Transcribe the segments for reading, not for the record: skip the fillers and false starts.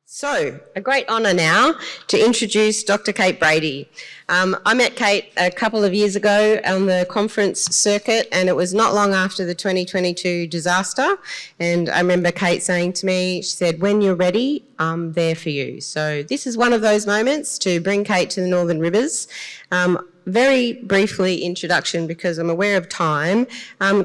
So, a great honour now to introduce Dr. Kate Brady. I met Kate a couple of years ago on the conference circuit, and it was not long after the 2022 disaster. And I remember Kate saying to me, she said, "When you're ready, I'm there for you." So this is one of those moments to bring Kate to the Northern Rivers. Very briefly introduction because I'm aware of time.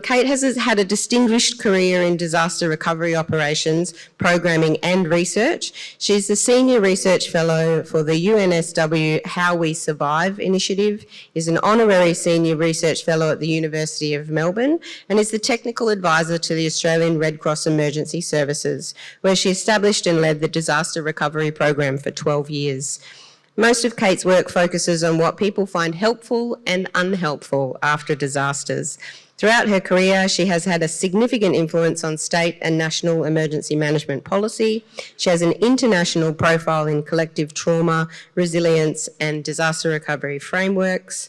Kate has had a distinguished career in disaster recovery operations, programming and research. She's the Senior Research Fellow for the UNSW How We Survive initiative, is an Honorary Senior Research Fellow at the University of Melbourne, and is the Technical Advisor to the Australian Red Cross Emergency Services, where she established and led the Disaster Recovery Program for 12 years. Most of Kate's work focuses on what people find helpful and unhelpful after disasters. Throughout her career, she has had a significant influence on state and national emergency management policy. She has an international profile in collective trauma, resilience, and disaster recovery frameworks.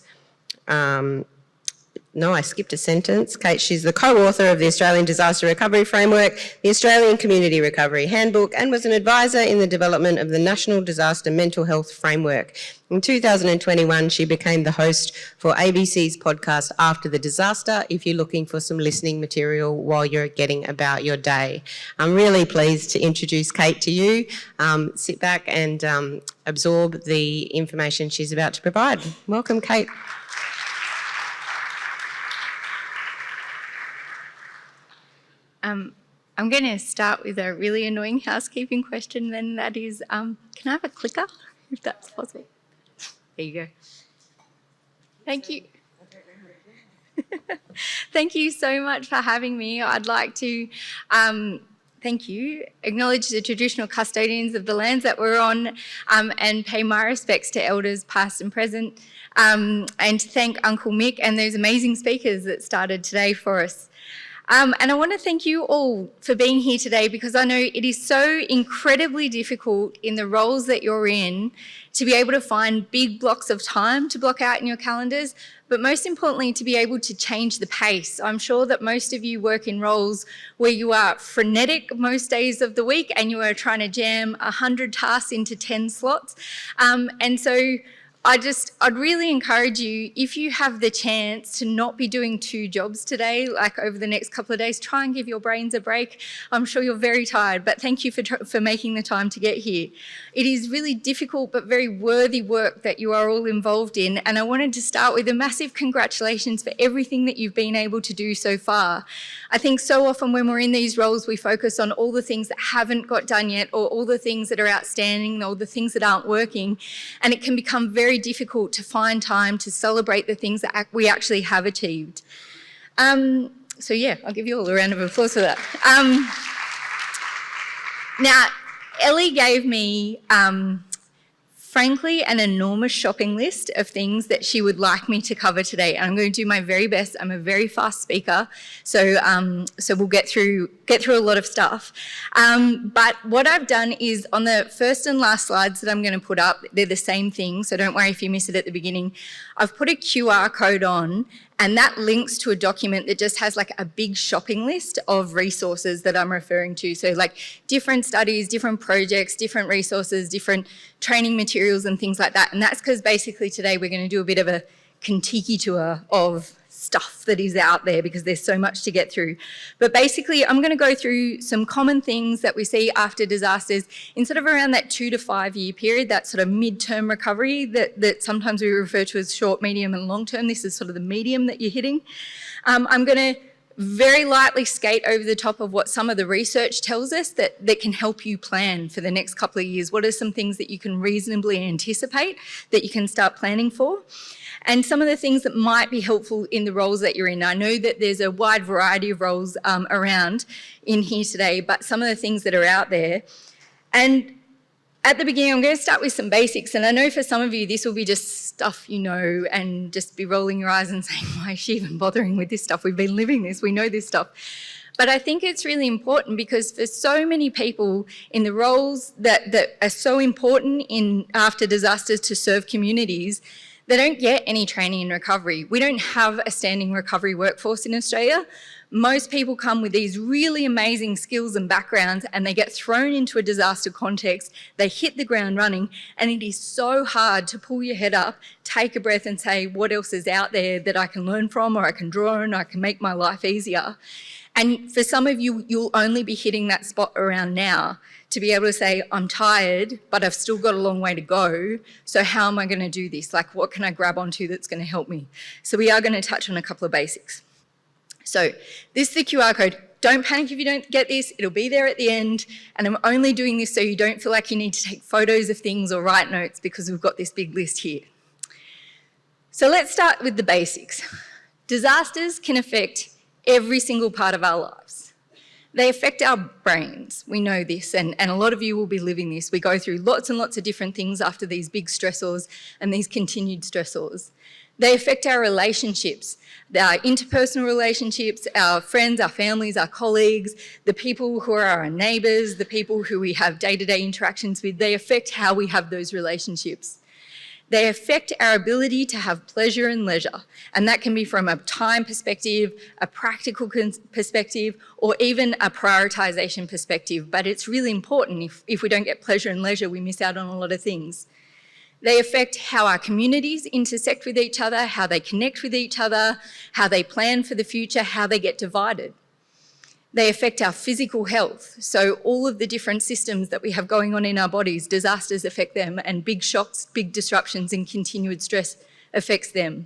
No, I skipped a sentence. Kate, she's the co-author of the Australian Disaster Recovery Framework, the Australian Community Recovery Handbook, and was an advisor in the development of the National Disaster Mental Health Framework. In 2021, she became the host for ABC's podcast After the Disaster, if you're looking for some listening material while you're getting about your day. I'm really pleased to introduce Kate to you. Sit back and absorb the information she's about to provide. Welcome, Kate. I'm going to start with a really annoying housekeeping question, then that is, can I have a clicker, if that's possible? There you go. Thank you. Thank you so much for having me. I'd like to acknowledge the traditional custodians of the lands that we're on, and pay my respects to elders past and present, and to thank Uncle Mick and those amazing speakers that started today for us. And I want to thank you all for being here today, because I know it is so incredibly difficult in the roles that you're in to be able to find big blocks of time to block out in your calendars, but most importantly, to be able to change the pace. I'm sure that most of you work in roles where you are frenetic most days of the week and you are trying to jam 100 tasks into 10 slots. And so I'd really encourage you, if you have the chance to not be doing 2 jobs today, like over the next couple of days, try and give your brains a break. I'm sure you're very tired, but thank you for making the time to get here. It is really difficult but very worthy work that you are all involved in, and I wanted to start with a massive congratulations for everything that you've been able to do so far. I think so often when we're in these roles, we focus on all the things that haven't got done yet, or all the things that are outstanding, or the things that aren't working, and it can become very difficult to find time to celebrate the things that we actually have achieved. So yeah, I'll give you all a round of applause for that. Now, Ellie gave me, frankly, an enormous shopping list of things that she would like me to cover today, and I'm going to do my very best. I'm a very fast speaker, so we'll get through a lot of stuff. But what I've done is, on the first and last slides that I'm going to put up, they're the same thing, so don't worry if you miss it at the beginning. I've put a QR code on, and that links to a document that just has like a big shopping list of resources that I'm referring to. So like different studies, different projects, different resources, different training materials and things like that. And that's because basically today we're going to do a bit of a Kentucky tour of stuff that is out there, because there's so much to get through. But basically, I'm going to go through some common things that we see after disasters in sort of around that 2 to 5 year period, that sort of mid-term recovery that sometimes we refer to as short, medium and long term. This is sort of the medium that you're hitting. I'm going to very lightly skate over the top of what some of the research tells us that can help you plan for the next couple of years. What are some things that you can reasonably anticipate that you can start planning for? And some of the things that might be helpful in the roles that you're in. I know that there's a wide variety of roles around in here today, but some of the things that are out there. And at the beginning, I'm going to start with some basics. And I know for some of you, this will be just stuff you know, and just be rolling your eyes and saying, why is she even bothering with this stuff? We've been living this, we know this stuff. But I think it's really important, because for so many people in the roles that are so important in after disasters to serve communities, They don't get any training in recovery. We don't have a standing recovery workforce in Australia. Most people come with these really amazing skills and backgrounds and they get thrown into a disaster context, they hit the ground running, and it is so hard to pull your head up, take a breath and say, what else is out there that I can learn from, or I can draw on, or I can make my life easier. And for some of you, you'll only be hitting that spot around now to be able to say, I'm tired, but I've still got a long way to go. So how am I going to do this? Like, what can I grab onto that's going to help me? So we are going to touch on a couple of basics. So this is the QR code. Don't panic if you don't get this. It'll be there at the end. And I'm only doing this so you don't feel like you need to take photos of things or write notes, because we've got this big list here. So let's start with the basics. Disasters can affect every single part of our lives. They affect our brains. We know this, and a lot of you will be living this. We go through lots and lots of different things after these big stressors and these continued stressors. They affect our relationships, our interpersonal relationships, our friends, our families, our colleagues, the people who are our neighbours, the people who we have day-to-day interactions with. They affect how we have those relationships. They affect our ability to have pleasure and leisure, and that can be from a time perspective, a practical perspective, or even a prioritisation perspective. But it's really important. If we don't get pleasure and leisure, we miss out on a lot of things. They affect how our communities intersect with each other, how they connect with each other, how they plan for the future, how they get divided. They affect our physical health. So all of the different systems that we have going on in our bodies, disasters affect them, and big shocks, big disruptions and continued stress affects them.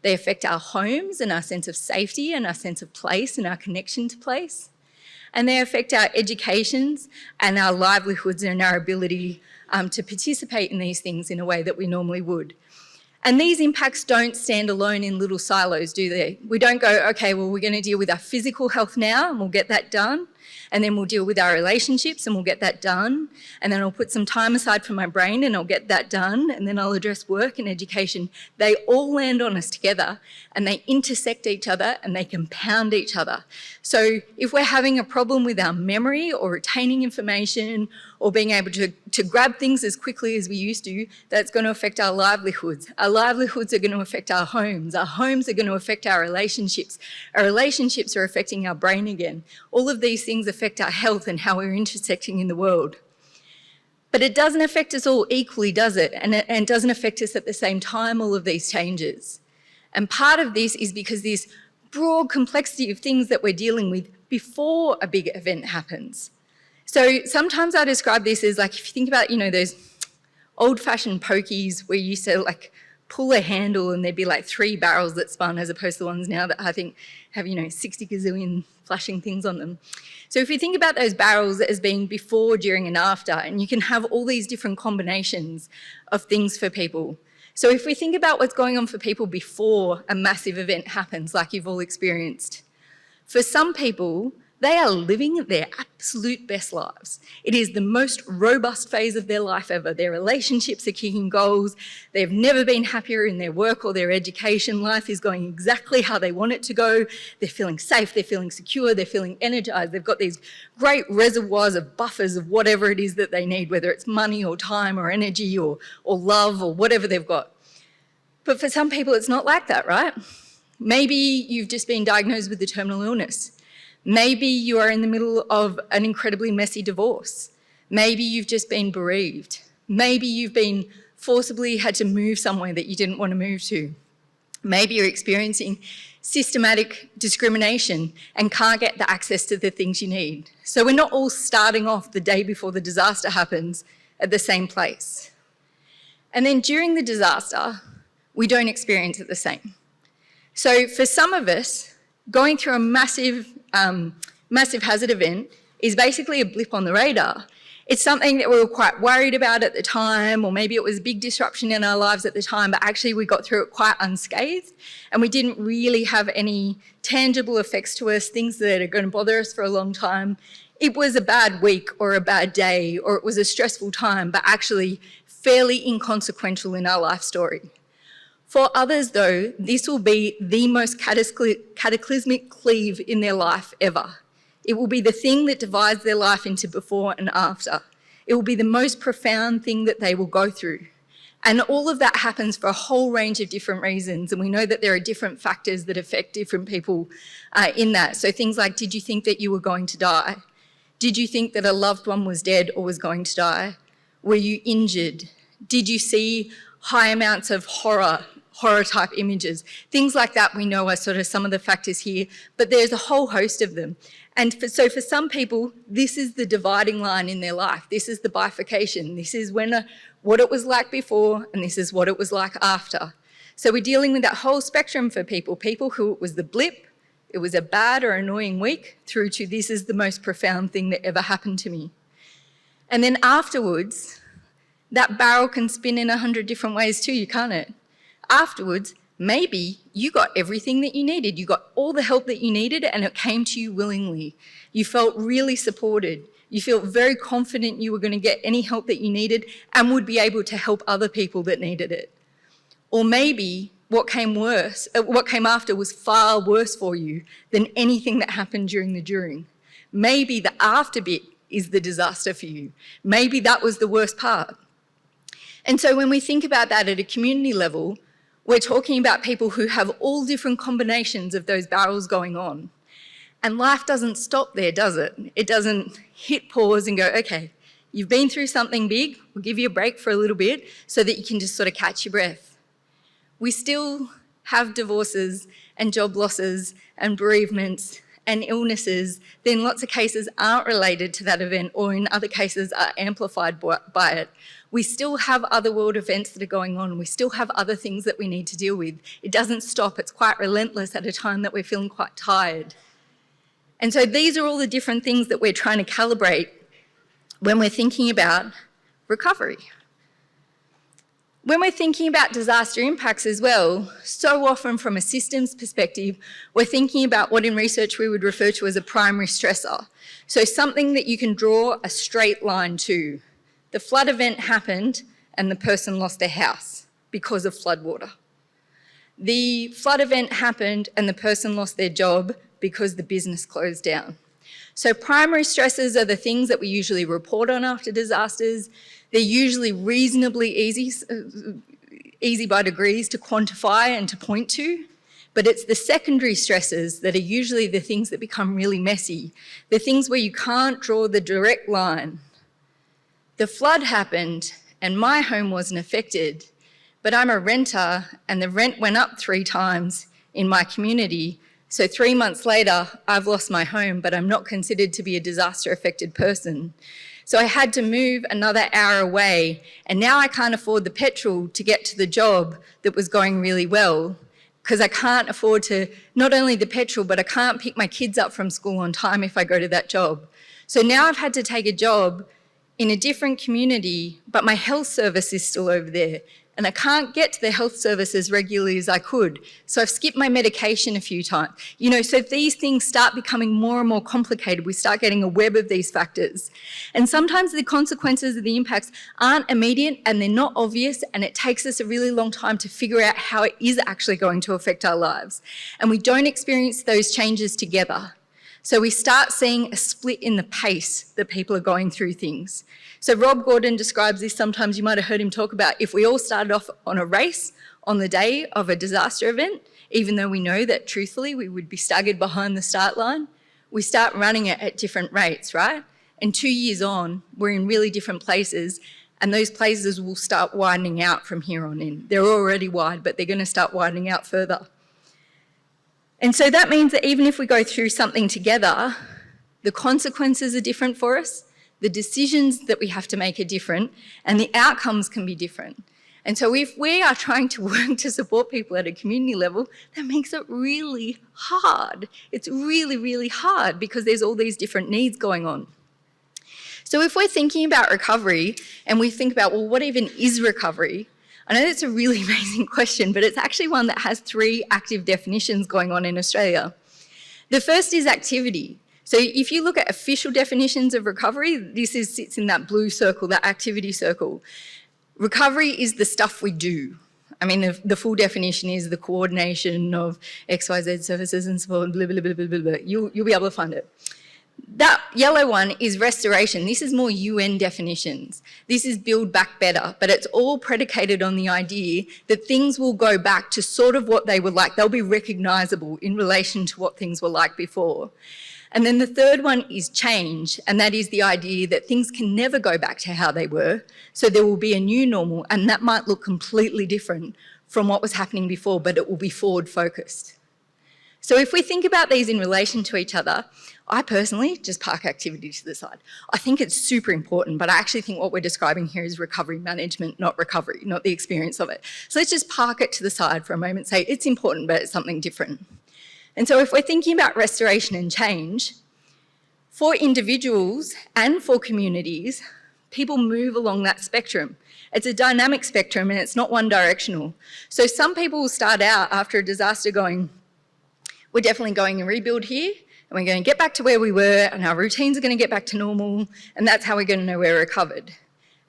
They affect our homes and our sense of safety and our sense of place and our connection to place. And they affect our educations and our livelihoods and our ability to participate in these things in a way that we normally would. And these impacts don't stand alone in little silos, do they? We don't go, okay, well, we're going to deal with our physical health now and we'll get that done. And then we'll deal with our relationships and we'll get that done. And then I'll put some time aside for my brain and I'll get that done. And then I'll address work and education. They all land on us together and they intersect each other and they compound each other. So if we're having a problem with our memory or retaining information or being able to grab things as quickly as we used to, that's going to affect our livelihoods. Our livelihoods are going to affect our homes. Our homes are going to affect our relationships. Our relationships are affecting our brain again. All of these things affect our health and how we're intersecting in the world. But it doesn't affect us all equally, does it? And it doesn't affect us at the same time, all of these changes. And part of this is because this broad complexity of things that we're dealing with before a big event happens. So sometimes I describe this as like, if you think about, those old-fashioned pokies where you used to like pull a handle and there'd be like 3 barrels that spun, as opposed to the ones now that I think have, 60 gazillion flashing things on them. So if you think about those barrels as being before, during and after, and you can have all these different combinations of things for people. So if we think about what's going on for people before a massive event happens, like you've all experienced, for some people, they are living their absolute best lives. It is the most robust phase of their life ever. Their relationships are kicking goals. They've never been happier in their work or their education. Life is going exactly how they want it to go. They're feeling safe, they're feeling secure, they're feeling energized. They've got these great reservoirs of buffers of whatever it is that they need, whether it's money or time or energy or love or whatever they've got. But for some people, it's not like that, right? Maybe you've just been diagnosed with a terminal illness. Maybe you are in the middle of an incredibly messy divorce. Maybe you've just been bereaved. Maybe you've been forcibly had to move somewhere that you didn't want to move to. Maybe you're experiencing systematic discrimination and can't get the access to the things you need. So we're not all starting off the day before the disaster happens at the same place. And then during the disaster, we don't experience it the same. So for some of us, going through a massive hazard event is basically a blip on the radar. It's something that we were quite worried about at the time, or maybe it was a big disruption in our lives at the time, but actually we got through it quite unscathed and we didn't really have any tangible effects to us, things that are going to bother us for a long time. It was a bad week or a bad day, or it was a stressful time, but actually fairly inconsequential in our life story. For others, though, this will be the most cataclysmic cleave in their life ever. It will be the thing that divides their life into before and after. It will be the most profound thing that they will go through. And all of that happens for a whole range of different reasons. And we know that there are different factors that affect different people in that. So things like, did you think that you were going to die? Did you think that a loved one was dead or was going to die? Were you injured? Did you see high amounts of horror type images? Things like that we know are sort of some of the factors here, but there's a whole host of them. And so for some people, this is the dividing line in their life. This is the bifurcation. This is what it was like before, and this is what it was like after. So we're dealing with that whole spectrum for people who it was the blip, it was a bad or annoying week, through to this is the most profound thing that ever happened to me. And then afterwards, that barrel can spin in 100 different ways too, can't it? Afterwards, maybe you got everything that you needed. You got all the help that you needed and it came to you willingly. You felt really supported. You felt very confident you were going to get any help that you needed and would be able to help other people that needed it. Or maybe what came after was far worse for you than anything that happened during the during. Maybe the after bit is the disaster for you. Maybe that was the worst part. And so when we think about that at a community level, we're talking about people who have all different combinations of those barrels going on. And life doesn't stop there, does it? It doesn't hit pause and go, okay, you've been through something big, we'll give you a break for a little bit so that you can just sort of catch your breath. We still have divorces and job losses and bereavements and illnesses that in lots of cases aren't related to that event or in other cases are amplified by it. We still have other world events that are going on. We still have other things that we need to deal with. It doesn't stop. It's quite relentless at a time that we're feeling quite tired. And so these are all the different things that we're trying to calibrate when we're thinking about recovery. When we're thinking about disaster impacts as well, so often from a systems perspective, we're thinking about what in research we would refer to as a primary stressor. So something that you can draw a straight line to. The flood event happened and the person lost their house because of floodwater. The flood event happened and the person lost their job because the business closed down. So primary stressors are the things that we usually report on after disasters. They're usually reasonably easy by degrees to quantify and to point to, but it's the secondary stresses that are usually the things that become really messy, the things where you can't draw the direct line. The flood happened and my home wasn't affected, but I'm a renter and the rent went up 3 times in my community. So 3 months later, I've lost my home, but I'm not considered to be a disaster-affected person. So I had to move another hour away, and now I can't afford the petrol to get to the job that was going really well, because I can't afford to, not only the petrol, but I can't pick my kids up from school on time if I go to that job. So now I've had to take a job in a different community, but my health service is still over there. And I can't get to the health service as regularly as I could. So I've skipped my medication a few times. So these things start becoming more and more complicated. We start getting a web of these factors. And sometimes the consequences of the impacts aren't immediate and they're not obvious, and it takes us a really long time to figure out how it is actually going to affect our lives. And we don't experience those changes together. So we start seeing a split in the pace that people are going through things. So Rob Gordon describes this, sometimes you might have heard him talk about, if we all started off on a race on the day of a disaster event, even though we know that truthfully we would be staggered behind the start line, we start running it at different rates, right? And 2 years on, we're in really different places, and those places will start widening out from here on in. They're already wide, but they're going to start widening out further. And so that means that even if we go through something together, the consequences are different for us, the decisions that we have to make are different, and the outcomes can be different. And so if we are trying to work to support people at a community level, that makes it really hard. It's really, really hard because there's all these different needs going on. So if we're thinking about recovery and we think about, well, what even is recovery? I know that's a really amazing question, but it's actually one that has 3 active definitions going on in Australia. The first is activity. So if you look at official definitions of recovery, this sits in that blue circle, that activity circle. Recovery is the stuff we do. I mean, the full definition is the coordination of XYZ services and support, blah, blah, blah, blah, blah, blah. You'll be able to find it. That yellow one is restoration. This is more UN definitions. This is build back better, but it's all predicated on the idea that things will go back to sort of what they were like. They'll be recognisable in relation to what things were like before. And then the third one is change, and that is the idea that things can never go back to how they were, so there will be a new normal, and that might look completely different from what was happening before, but it will be forward focused. So if we think about these in relation to each other, I personally just park activity to the side. I think it's super important, but I actually think what we're describing here is recovery management, not recovery, not the experience of it. So let's just park it to the side for a moment, say it's important, but it's something different. And so if we're thinking about restoration and change, for individuals and for communities, people move along that spectrum. It's a dynamic spectrum and it's not one directional. So some people will start out after a disaster going, we're definitely going to rebuild here, and we're going to get back to where we were, and our routines are going to get back to normal, and that's how we're going to know we're recovered.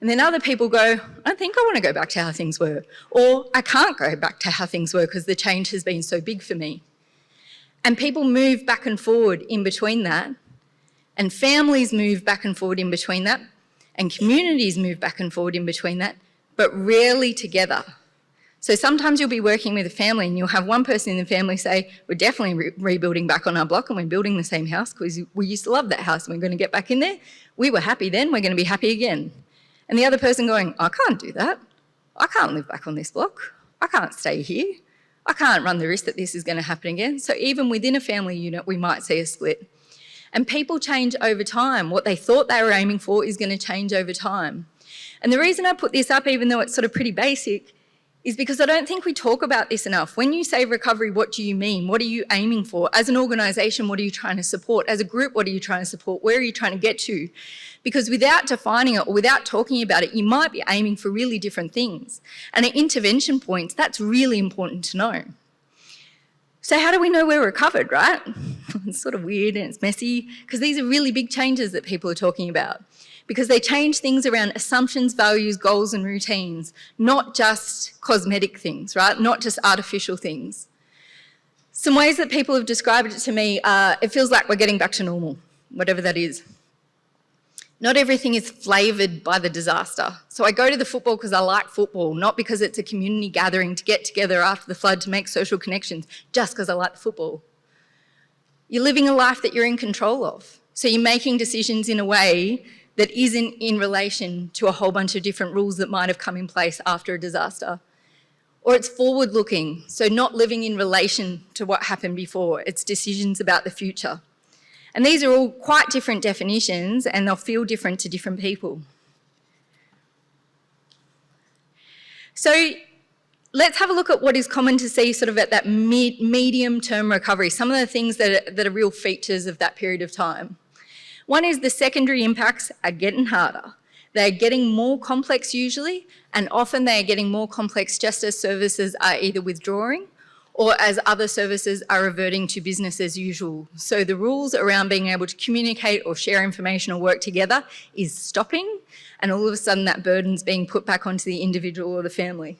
And then other people go, I think I want to go back to how things were, or I can't go back to how things were because the change has been so big for me. And people move back and forward in between that, and families move back and forward in between that, and communities move back and forward in between that, but rarely together. So sometimes you'll be working with a family and you'll have one person in the family say, we're definitely rebuilding back on our block and we're building the same house because we used to love that house and we're going to get back in there. We were happy then, we're going to be happy again. And the other person going, I can't do that. I can't live back on this block. I can't stay here. I can't run the risk that this is going to happen again. So even within a family unit, we might see a split. And people change over time. What they thought they were aiming for is going to change over time. And the reason I put this up, even though it's sort of pretty basic, is because I don't think we talk about this enough. When you say recovery, what do you mean? What are you aiming for? As an organisation, what are you trying to support? As a group, what are you trying to support? Where are you trying to get to? Because without defining it or without talking about it, you might be aiming for really different things. And at intervention points, that's really important to know. So how do we know we're recovered, right? It's sort of weird and it's messy because these are really big changes that people are talking about, because they change things around assumptions, values, goals and routines, not just cosmetic things, right? Not just artificial things. Some ways that people have described it to me are, it feels like we're getting back to normal, whatever that is. Not everything is flavoured by the disaster. So I go to the football because I like football, not because it's a community gathering to get together after the flood to make social connections, just because I like the football. You're living a life that you're in control of. So you're making decisions in a way that isn't in relation to a whole bunch of different rules that might have come in place after a disaster. Or it's forward-looking, so not living in relation to what happened before. It's decisions about the future. And these are all quite different definitions and they'll feel different to different people. So let's have a look at what is common to see sort of at that medium-term recovery, some of the things that are real features of that period of time. One is the secondary impacts are getting harder. They're getting more complex usually, and often they are getting more complex just as services are either withdrawing or as other services are reverting to business as usual. So the rules around being able to communicate or share information or work together is stopping, and all of a sudden that burden's being put back onto the individual or the family.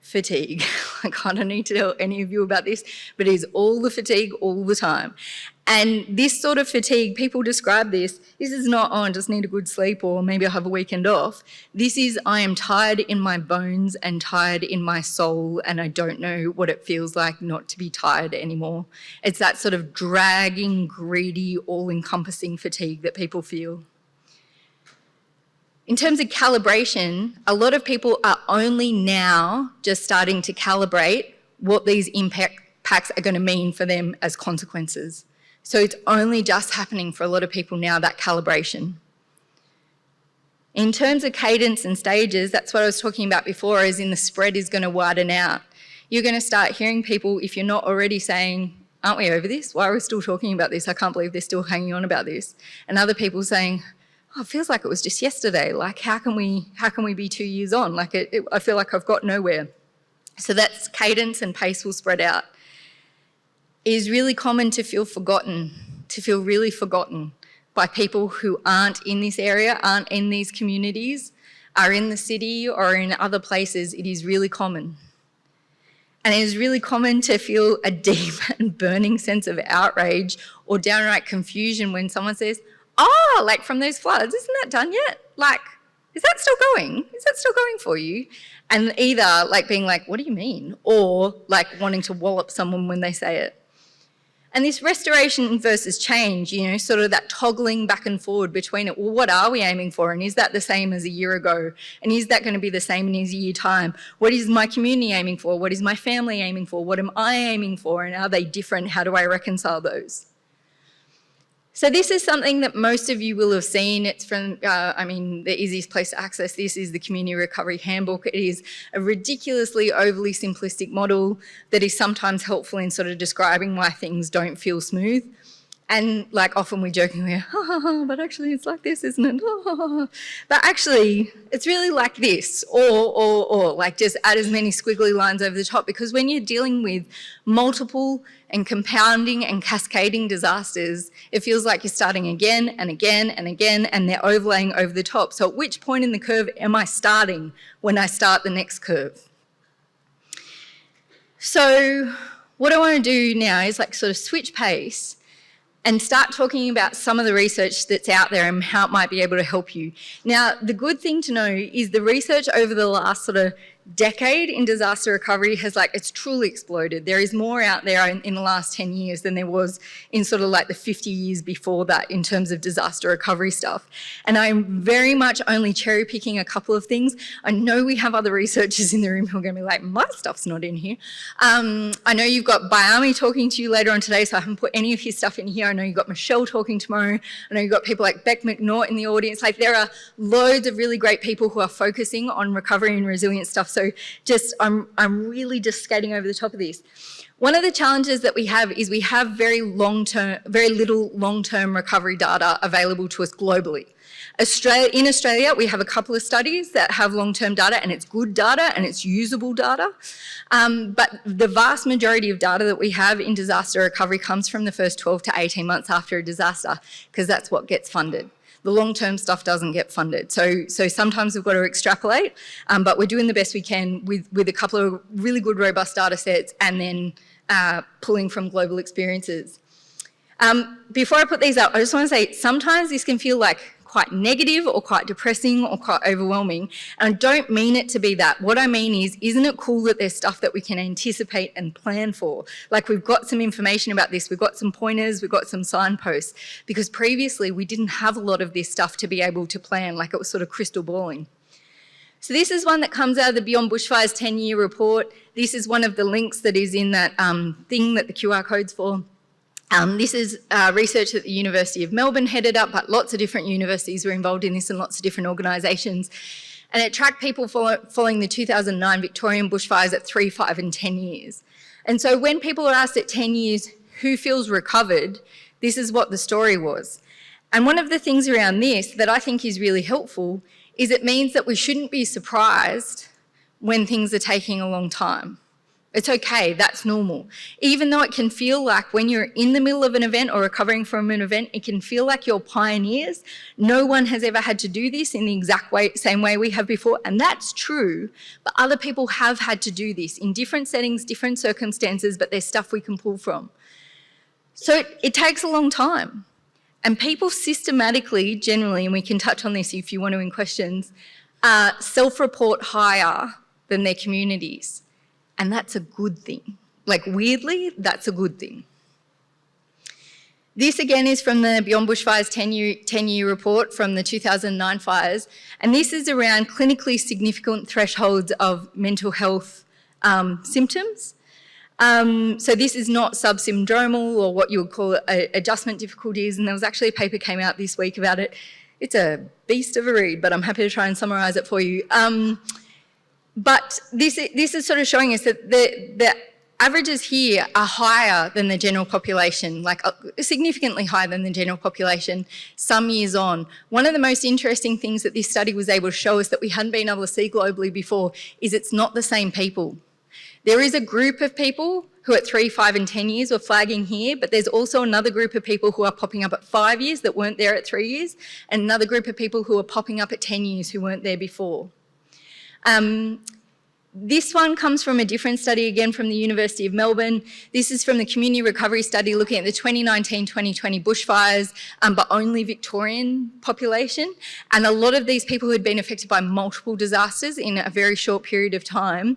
Fatigue. I don't need to tell any of you about this, but it is all the fatigue all the time. And this sort of fatigue, people describe this is not, oh, I just need a good sleep or maybe I'll have a weekend off. This is, I am tired in my bones and tired in my soul and I don't know what it feels like not to be tired anymore. It's that sort of dragging, greedy, all-encompassing fatigue that people feel. In terms of calibration, a lot of people are only now just starting to calibrate what these impacts are going to mean for them as consequences. So it's only just happening for a lot of people now, that calibration. In terms of cadence and stages, that's what I was talking about before, as in the spread is going to widen out. You're going to start hearing people, if you're not already, saying, aren't we over this? Why are we still talking about this? I can't believe they're still hanging on about this. And other people saying, oh, it feels like it was just yesterday. Like, how can we be 2 years on? Like, I feel like I've got nowhere. So that's cadence and pace will spread out. It is really common to feel forgotten, to feel really forgotten by people who aren't in this area, aren't in these communities, are in the city or in other places. It is really common. And it is really common to feel a deep and burning sense of outrage or downright confusion when someone says, oh, like from those floods, isn't that done yet? Like, is that still going? Is that still going for you? And either like being like, what do you mean? Or like wanting to wallop someone when they say it. And this restoration versus change, you know, sort of that toggling back and forward between it, well, what are we aiming for? And is that the same as a year ago? And is that going to be the same in a year's time? What is my community aiming for? What is my family aiming for? What am I aiming for? And are they different? How do I reconcile those? So this is something that most of you will have seen. It's from, the easiest place to access this is the Community Recovery Handbook. It is a ridiculously overly simplistic model that is sometimes helpful in sort of describing why things don't feel smooth. And like often we jokingly, but actually it's like this, isn't it? But actually it's really like this, or like just add as many squiggly lines over the top, because when you're dealing with multiple and compounding and cascading disasters, it feels like you're starting again and again and again, and they're overlaying over the top. So at which point in the curve am I starting when I start the next curve? So what I want to do now is like sort of switch pace and start talking about some of the research that's out there and how it might be able to help you. Now, the good thing to know is the research over the last sort of decade in disaster recovery has it's truly exploded. There is more out there in the last 10 years than there was in sort of like the 50 years before that in terms of disaster recovery stuff. And I'm very much only cherry picking a couple of things. I know we have other researchers in the room who are going to be like, my stuff's not in here. I know you've got Bayami talking to you later on today, so I haven't put any of his stuff in here. I know you've got Michelle talking tomorrow. I know you've got people like Beck McNaught in the audience. Like there are loads of really great people who are focusing on recovery and resilience stuff. So I'm really just skating over the top of this. One of the challenges that we have is we have very little long-term recovery data available to us globally. In Australia, we have a couple of studies that have long-term data, and it's good data and it's usable data. But the vast majority of data that we have in disaster recovery comes from the first 12 to 18 months after a disaster, because that's what gets funded. The long-term stuff doesn't get funded. So sometimes we've got to extrapolate, but we're doing the best we can with a couple of really good, robust data sets and then pulling from global experiences. Before I put these up, I just want to say sometimes this can feel like quite negative or quite depressing or quite overwhelming. And I don't mean it to be that. What I mean is, isn't it cool that there's stuff that we can anticipate and plan for? Like we've got some information about this, we've got some pointers, we've got some signposts, because previously we didn't have a lot of this stuff to be able to plan, like it was sort of crystal balling. So this is one that comes out of the Beyond Bushfires 10-year report. This is one of the links that is in that thing that the QR code's for. This is research that the University of Melbourne headed up, but lots of different universities were involved in this and lots of different organisations. And it tracked people following the 2009 Victorian bushfires at 3, 5 and 10 years. And so when people are asked at 10 years who feels recovered, this is what the story was. And one of the things around this that I think is really helpful is it means that we shouldn't be surprised when things are taking a long time. It's okay, that's normal. Even though it can feel like when you're in the middle of an event or recovering from an event, it can feel like you're pioneers. No one has ever had to do this in the exact same way we have before, and that's true, but other people have had to do this in different settings, different circumstances, but there's stuff we can pull from. So it takes a long time. And people systematically, generally, and we can touch on this if you want to in questions, self-report higher than their communities. And that's a good thing. Like weirdly, that's a good thing. This again is from the Beyond Bushfires 10-year report from the 2009 fires. And this is around clinically significant thresholds of mental health symptoms. So this is not subsyndromal or what you would call adjustment difficulties. And there was actually a paper came out this week about it. It's a beast of a read, but I'm happy to try and summarise it for you. But this is sort of showing us that the averages here are higher than the general population, like significantly higher than the general population some years on. One of the most interesting things that this study was able to show us that we hadn't been able to see globally before is it's not the same people. There is a group of people who at 3, 5 and 10 years were flagging here, but there's also another group of people who are popping up at 5 years that weren't there at 3 years, and another group of people who are popping up at 10 years who weren't there before. This one comes from a different study, again from the University of Melbourne. This is from the Community Recovery Study looking at the 2019-2020 bushfires, but only Victorian population. And a lot of these people had been affected by multiple disasters in a very short period of time.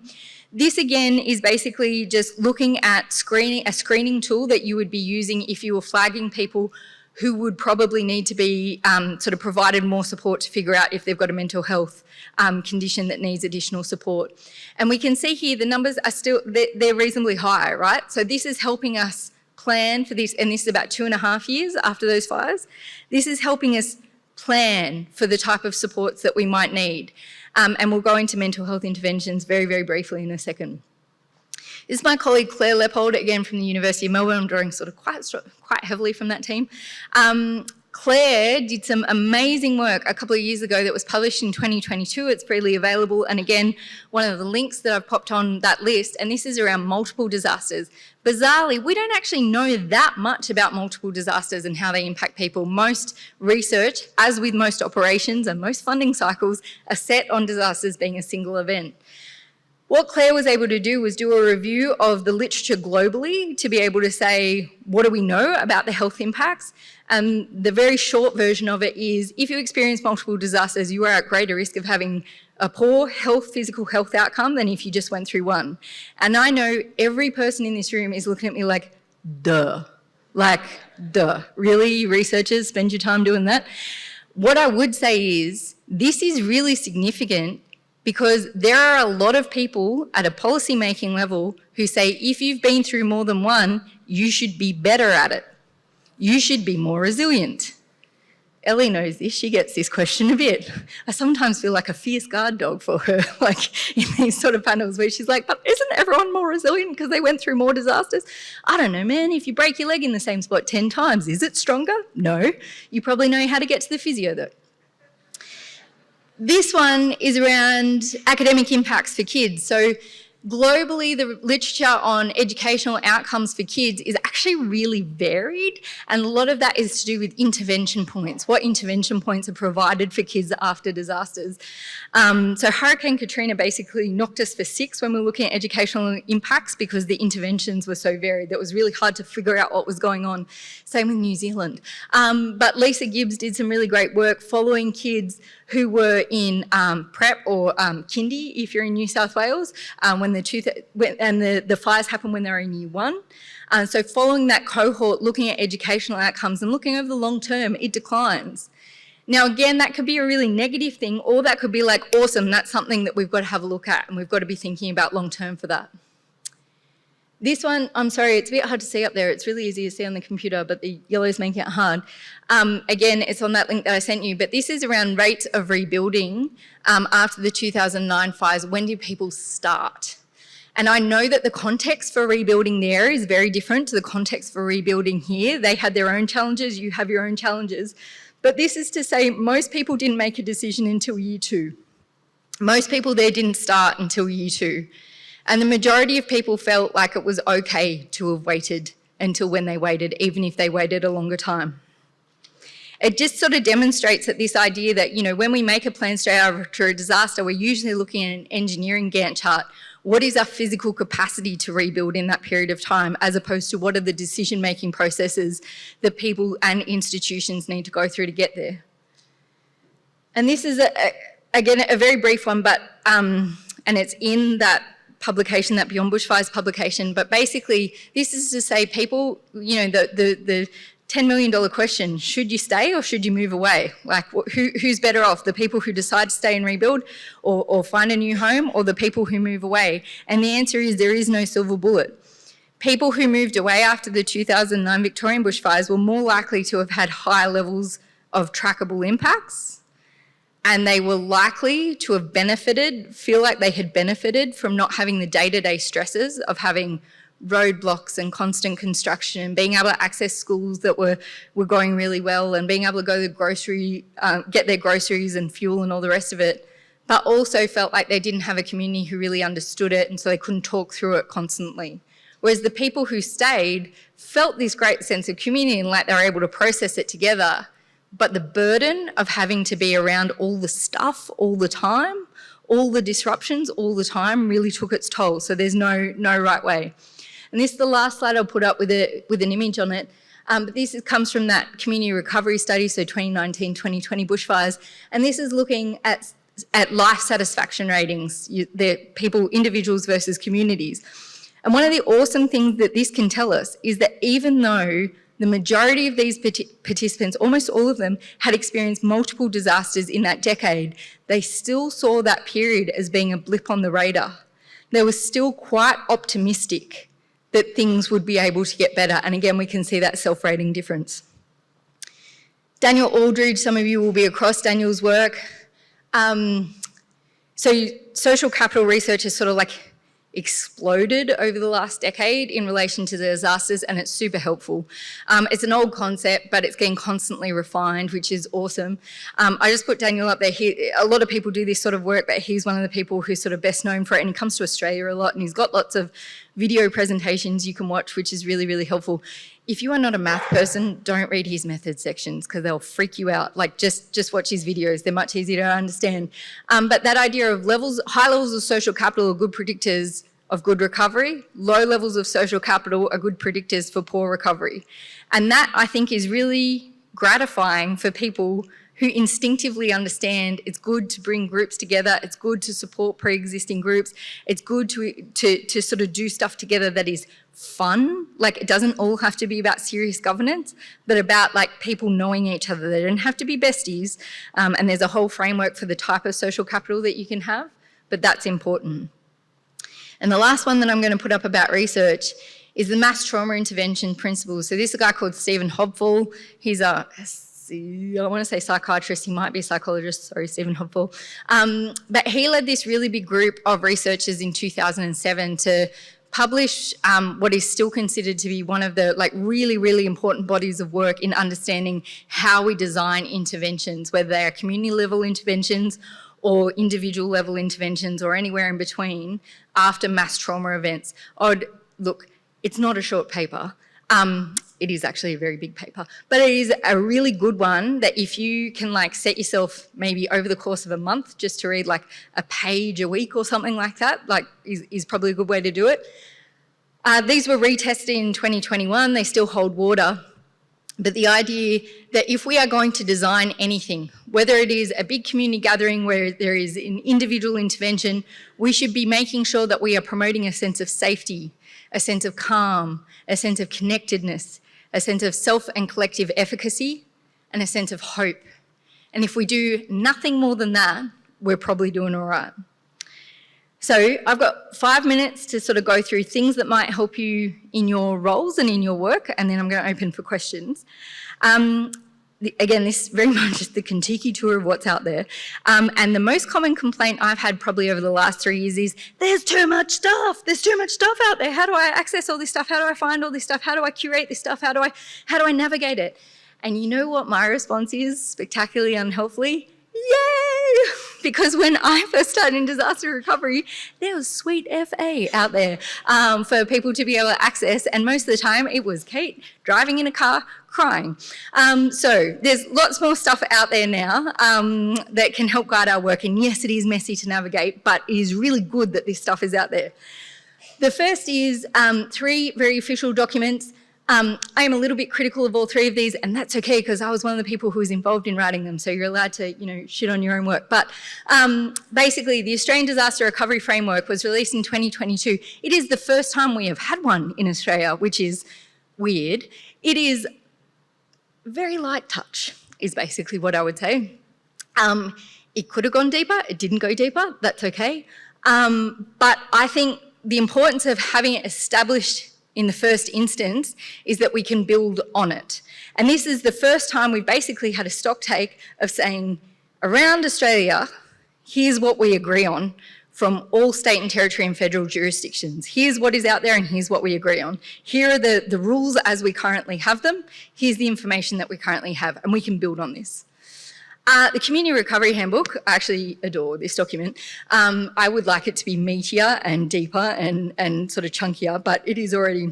This again is basically just looking at a screening tool that you would be using if you were flagging people who would probably need to be sort of provided more support to figure out if they've got a mental health condition that needs additional support. And we can see here the numbers are still, they're reasonably high, right? So this is helping us plan for this, and this is about 2.5 years after those fires. This is helping us plan for the type of supports that we might need. And we'll go into mental health interventions very, very briefly in a second. This is my colleague Claire Leopold, again from the University of Melbourne. I'm drawing sort of quite heavily from that team. Claire did some amazing work a couple of years ago that was published in 2022. It's freely available. And again, one of the links that I've popped on that list, and this is around multiple disasters. Bizarrely, we don't actually know that much about multiple disasters and how they impact people. Most research, as with most operations and most funding cycles, are set on disasters being a single event. What Claire was able to do was do a review of the literature globally to be able to say, what do we know about the health impacts? The very short version of it is, if you experience multiple disasters, you are at greater risk of having a poor physical health outcome than if you just went through one. And I know every person in this room is looking at me like, duh. Like, duh. Really, researchers, spend your time doing that? What I would say is, this is really significant because there are a lot of people at a policy-making level who say, if you've been through more than one, you should be better at it. You should be more resilient. Ellie knows this, she gets this question a bit. I sometimes feel like a fierce guard dog for her, like in these sort of panels where she's like, but isn't everyone more resilient because they went through more disasters? I don't know, man, if you break your leg in the same spot 10 times, is it stronger? No. You probably know how to get to the physio though. This one is around academic impacts for kids. So globally, the literature on educational outcomes for kids is actually really varied, and a lot of that is to do with intervention points, what intervention points are provided for kids after disasters. So Hurricane Katrina basically knocked us for 6 when we were looking at educational impacts because the interventions were so varied that it was really hard to figure out what was going on. Same with New Zealand. But Lisa Gibbs did some really great work following kids who were in prep or kindy, if you're in New South Wales, when the fires happened when they were in year 1. So following that cohort, looking at educational outcomes and looking over the long term, it declines. Now, again, that could be a really negative thing, or that could be like, awesome, that's something that we've got to have a look at and we've got to be thinking about long term for that. This one, I'm sorry, it's a bit hard to see up there. It's really easy to see on the computer, but the yellow's making it hard. Again, it's on that link that I sent you, but this is around rates of rebuilding after the 2009 fires. When do people start? And I know that the context for rebuilding there is very different to the context for rebuilding here. They had their own challenges, you have your own challenges. But this is to say most people didn't make a decision until year 2. Most people there didn't start until year 2. And the majority of people felt like it was okay to have waited until when they waited, even if they waited a longer time. It just sort of demonstrates that this idea that, you know, when we make a plan straight after a disaster, we're usually looking at an engineering Gantt chart. What is our physical capacity to rebuild in that period of time, as opposed to what are the decision-making processes that people and institutions need to go through to get there? And this is, again, a very brief one, but and it's in that publication, that Beyond Bushfires publication, but basically this is to say people, you know, the $10 million question, should you stay or should you move away? Like, who's better off, the people who decide to stay and rebuild or find a new home, or the people who move away? And the answer is there is no silver bullet. People who moved away after the 2009 Victorian bushfires were more likely to have had higher levels of trackable impacts, and they were likely to have feel like they had benefited from not having the day-to-day stresses of having roadblocks and constant construction, and being able to access schools that were going really well, and being able to go to the grocery, get their groceries and fuel and all the rest of it, but also felt like they didn't have a community who really understood it, and so they couldn't talk through it constantly. Whereas the people who stayed felt this great sense of community and like they were able to process it together, but the burden of having to be around all the stuff all the time, all the disruptions all the time really took its toll. So there's no right way. And this is the last slide I'll put up with an image on it. But this comes from that community recovery study, so 2019, 2020 bushfires. And this is looking at life satisfaction ratings, individuals versus communities. And one of the awesome things that this can tell us is that even though the majority of these participants, almost all of them, had experienced multiple disasters in that decade, they still saw that period as being a blip on the radar. They were still quite optimistic that things would be able to get better. And again, we can see that self-rating difference. Daniel Aldridge, some of you will be across Daniel's work. So social capital research has sort of like exploded over the last decade in relation to the disasters, and it's super helpful. It's an old concept, but it's getting constantly refined, which is awesome. I just put Daniel up there. A lot of people do this sort of work, but he's one of the people who's sort of best known for it, and he comes to Australia a lot, and he's got lots of video presentations you can watch, which is really, really helpful. If you are not a math person, don't read his method sections because they'll freak you out. Like just watch his videos. They're much easier to understand. But that idea of high levels of social capital are good predictors of good recovery. Low levels of social capital are good predictors for poor recovery. And that, I think, is really gratifying for people who instinctively understand it's good to bring groups together, it's good to support pre-existing groups, it's good to sort of do stuff together that is fun. Like, it doesn't all have to be about serious governance, but about like people knowing each other. They don't have to be besties, and there's a whole framework for the type of social capital that you can have, but that's important. And the last one that I'm going to put up about research is the mass trauma intervention principles. So this is a guy called Stephen Hobful. He's I want to say psychiatrist, he might be a psychologist, sorry, Stephen Hobful. But he led this really big group of researchers in 2007 to publish what is still considered to be one of the like really, really important bodies of work in understanding how we design interventions, whether they are community level interventions or individual level interventions or anywhere in between after mass trauma events. Look, it's not a short paper. It is actually a very big paper, but it is a really good one that if you can like set yourself maybe over the course of a month just to read like a page a week or something like that, like is probably a good way to do it. These were retested in 2021. They still hold water. But the idea that if we are going to design anything, whether it is a big community gathering where there is an individual intervention, we should be making sure that we are promoting a sense of safety, a sense of calm, a sense of connectedness, a sense of self and collective efficacy, and a sense of hope. And if we do nothing more than that, we're probably doing all right. So I've got 5 minutes to sort of go through things that might help you in your roles and in your work, and then I'm going to open for questions. Again, this is very much just the Kentucky tour of what's out there. And the most common complaint I've had probably over the last 3 years is, there's too much stuff. There's too much stuff out there. How do I access all this stuff? How do I find all this stuff? How do I curate this stuff? How do I navigate it? And you know what my response is, spectacularly unhelpfully? Yay! Because when I first started in disaster recovery, there was sweet FA out there for people to be able to access, and most of the time it was Kate driving in a car crying. So there's lots more stuff out there now that can help guide our work, and yes, it is messy to navigate, but it is really good that this stuff is out there. The first is 3 very official documents. I am a little bit critical of all 3 of these, and that's okay because I was one of the people who was involved in writing them, so you're allowed to, shit on your own work. But basically, the Australian Disaster Recovery Framework was released in 2022. It is the first time we have had one in Australia, which is weird. It is very light touch, is basically what I would say. It could have gone deeper. It didn't go deeper. That's okay. But I think the importance of having it established in the first instance is that we can build on it. And this is the first time we basically had a stock take of saying, around Australia, here's what we agree on from all state and territory and federal jurisdictions. Here's what is out there and here's what we agree on. Here are the rules as we currently have them. Here's the information that we currently have, and we can build on this. The Community Recovery Handbook, I actually adore this document. I would like it to be meatier and deeper and sort of chunkier, but it is already,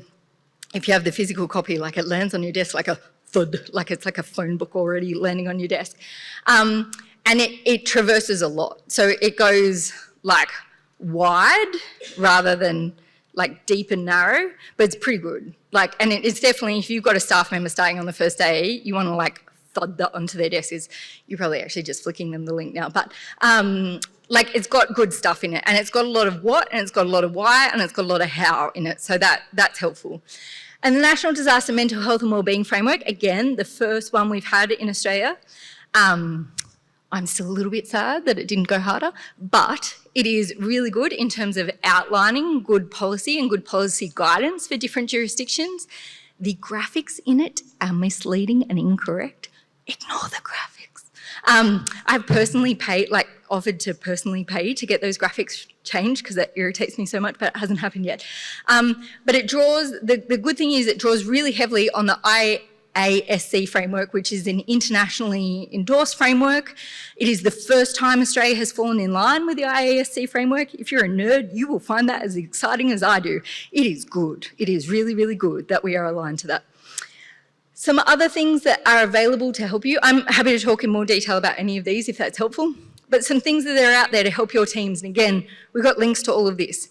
if you have the physical copy, like it lands on your desk like a thud, like it's like a phone book already landing on your desk. And it traverses a lot. So it goes like wide rather than like deep and narrow, but it's pretty good. Like, and it's definitely, if you've got a staff member starting on the first day, you want to like thud that onto their desks. You're probably actually just flicking them the link now, but like it's got good stuff in it, and it's got a lot of what, and it's got a lot of why, and it's got a lot of how in it, so that's helpful. And the National Disaster Mental Health and Wellbeing Framework, again, the first one we've had in Australia. I'm still a little bit sad that it didn't go harder, but it is really good in terms of outlining good policy and good policy guidance for different jurisdictions. The graphics in it are misleading and incorrect. Ignore the graphics. I've personally offered to personally pay to get those graphics changed because that irritates me so much, but it hasn't happened yet. But it draws, the good thing is it draws really heavily on the IASC framework, which is an internationally endorsed framework. It is the first time Australia has fallen in line with the IASC framework. If you're a nerd, you will find that as exciting as I do. It is good. It is really, really good that we are aligned to that. Some other things that are available to help you. I'm happy to talk in more detail about any of these if that's helpful. But some things that are out there to help your teams. And again, we've got links to all of this.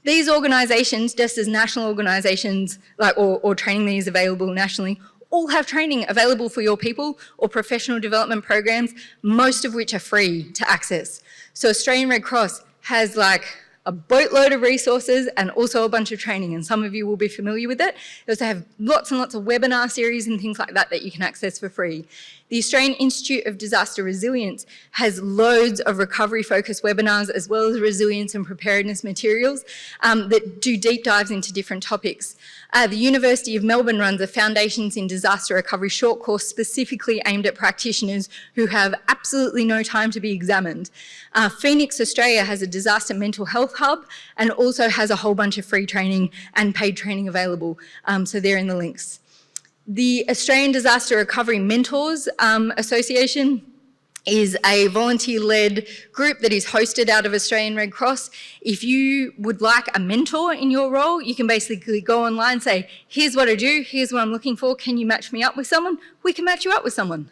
These organisations, just as national organisations, or training that is available nationally, all have training available for your people or professional development programs, most of which are free to access. So Australian Red Cross has like a boatload of resources and also a bunch of training, and some of you will be familiar with it. They also have lots and lots of webinar series and things like that that you can access for free. The Australian Institute of Disaster Resilience has loads of recovery-focused webinars as well as resilience and preparedness materials that do deep dives into different topics. The University of Melbourne runs a Foundations in Disaster Recovery short course specifically aimed at practitioners who have absolutely no time to be examined. Phoenix Australia has a disaster mental health hub and also has a whole bunch of free training and paid training available, so they're in the links. The Australian Disaster Recovery Mentors Association is a volunteer-led group that is hosted out of Australian Red Cross. If you would like a mentor in your role, you can basically go online and say, here's what I do, here's what I'm looking for, can you match me up with someone? We can match you up with someone.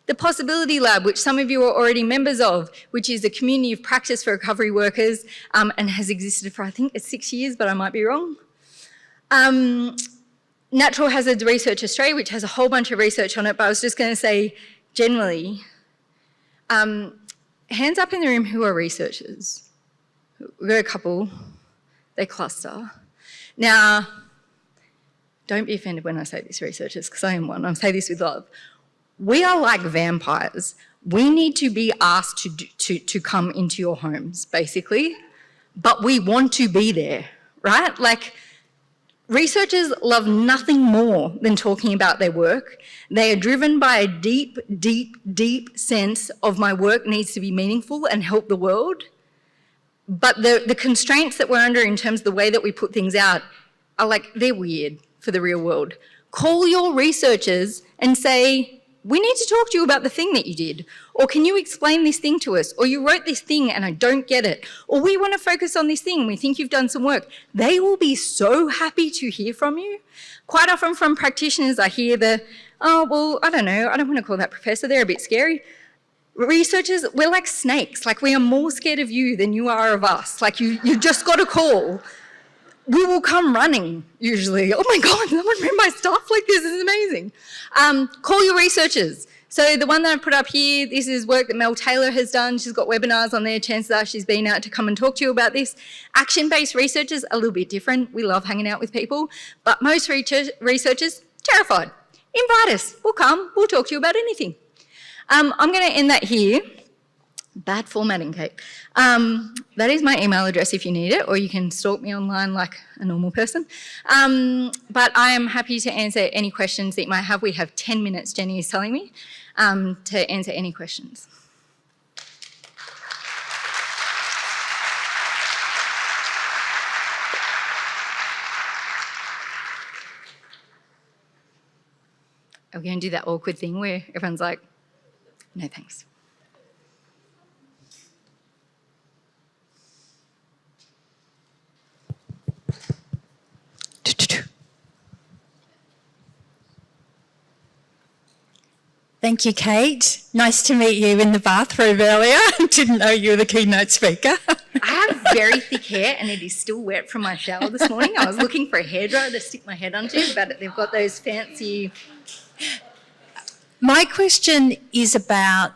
The Possibility Lab, which some of you are already members of, which is a community of practice for recovery workers and has existed for, I think it's 6 years, but I might be wrong. Natural Hazards Research Australia, which has a whole bunch of research on it, but I was just going to say, generally, hands up in the room who are researchers. We've got a couple, they cluster. Now, don't be offended when I say this, researchers, because I am one, I say this with love. We are like vampires. We need to be asked to come into your homes, basically, but we want to be there, right? Like, researchers love nothing more than talking about their work. They are driven by a deep, deep, deep sense of my work needs to be meaningful and help the world. But the constraints that we're under in terms of the way that we put things out are like, they're weird for the real world. Call your researchers and say, we need to talk to you about the thing that you did. Or can you explain this thing to us? Or you wrote this thing and I don't get it. Or we want to focus on this thing. We think you've done some work. They will be so happy to hear from you. Quite often from practitioners, I hear oh, well, I don't know. I don't want to call that professor. They're a bit scary. Researchers, we're like snakes. Like we are more scared of you than you are of us. Like you just got a call. We will come running, usually. Oh my God, someone read my stuff? Like, this is amazing. Call your researchers. So the one that I put up here, this is work that Mel Taylor has done. She's got webinars on there. Chances are she's been out to come and talk to you about this. Action-based researchers, a little bit different. We love hanging out with people. But most researchers, terrified. Invite us. We'll come. We'll talk to you about anything. I'm going to end that here. Bad formatting, Kate. That is my email address if you need it, or you can stalk me online like a normal person. But I am happy to answer any questions that you might have. We have 10 minutes, Jenny is telling me, to answer any questions. Are we going to do that awkward thing where everyone's like, no thanks? Thank you, Kate. Nice to meet you in the bathroom earlier. Didn't know you were the keynote speaker. I have very thick hair and it is still wet from my shower this morning. I was looking for a hairdryer to stick my head onto, but they've got those fancy... My question is about